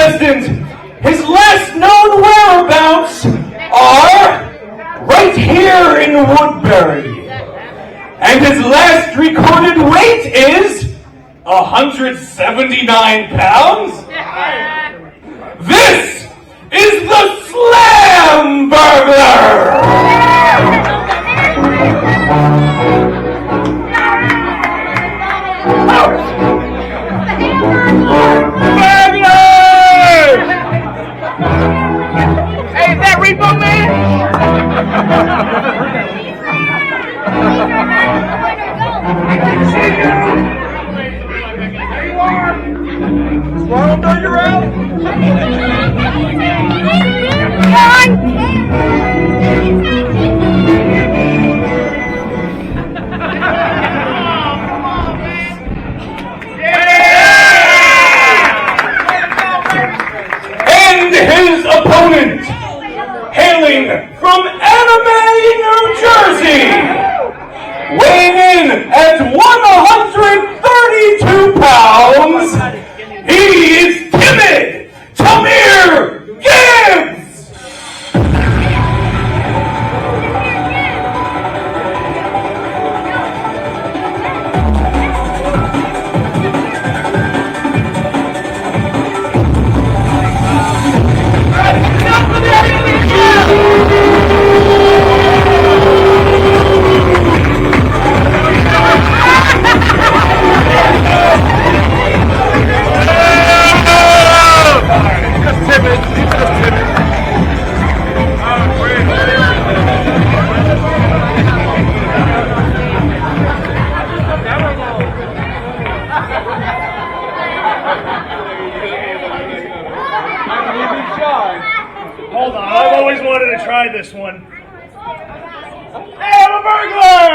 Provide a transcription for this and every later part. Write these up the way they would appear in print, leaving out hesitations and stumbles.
contestant, his last known whereabouts are right here in Woodbury. And his last recorded weight is 179 pounds. This is the Slam Burglar! Hey, is that Repo Man? There you are. Slow down your route. And his opponent, hailing from Anime, New Jersey, weighing in at 132 pounds, he is Timid Tamir Gibbs! Hold on, I've always wanted to try this one. Hey, I'm a burglar!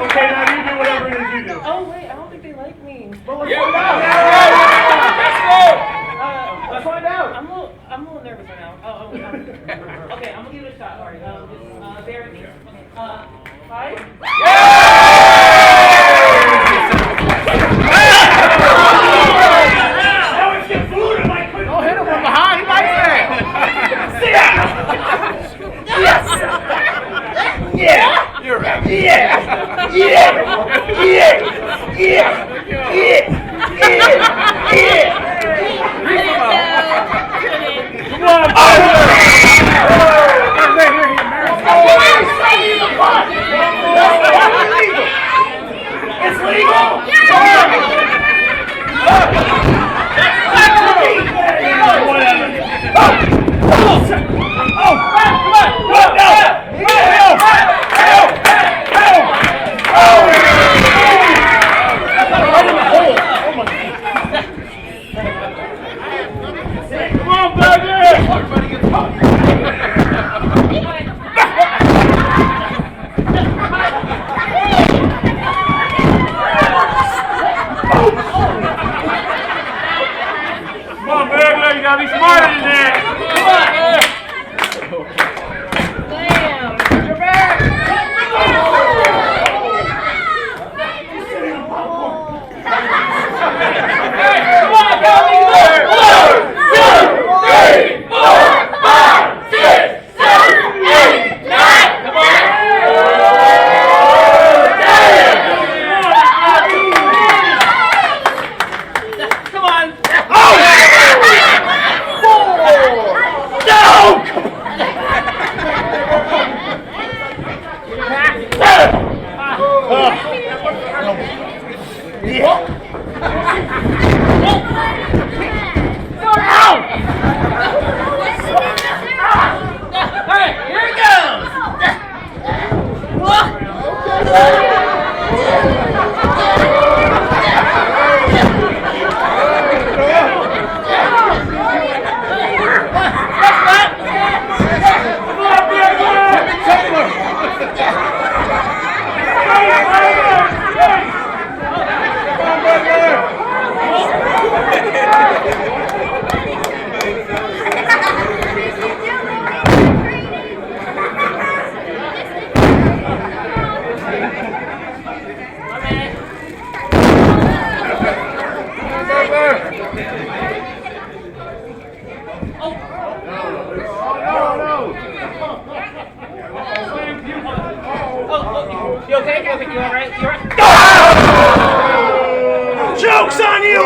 Okay, now you do whatever it is you do. Oh, wait, I don't think they like me. Well, let's find out. Let's find out. I'm a little nervous right now. Okay, I'm gonna give it a shot. All right, just bear with me. Five. Don't hit him from behind. He likes that. Yes. Yeah. You're right. Yeah. Yeah. Yeah. Yeah. Yeah. Yeah. Come on. It's legal. You gotta be smarter than that. Come on, man. Damn. You're back. Hey, come on, go. 1, 2, 3, 4, 5, 6, 7, 8, 9. Come on. Come on. Oh!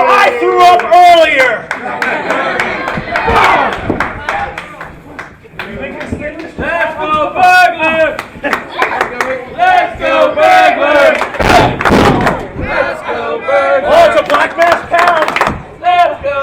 I threw up earlier. Let's go burglar! Let's go burglar! Let's go burglar! Oh, it's a black mass pound. Let's go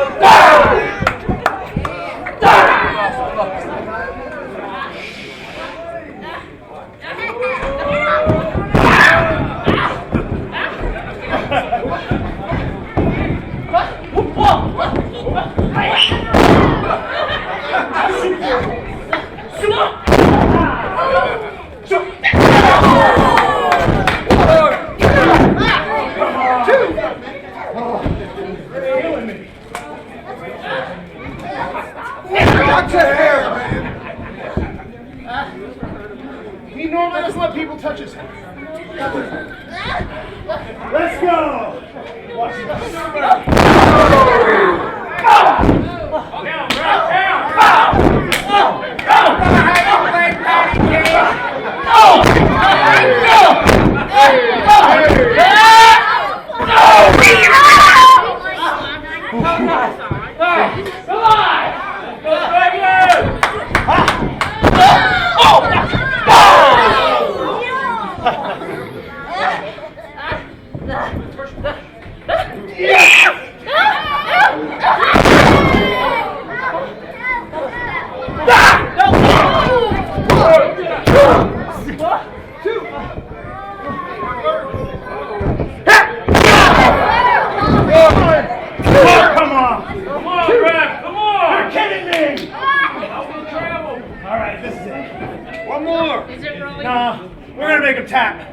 He normally doesn't let people touch his head. Let's go. Watch Nah, we're gonna make him tap.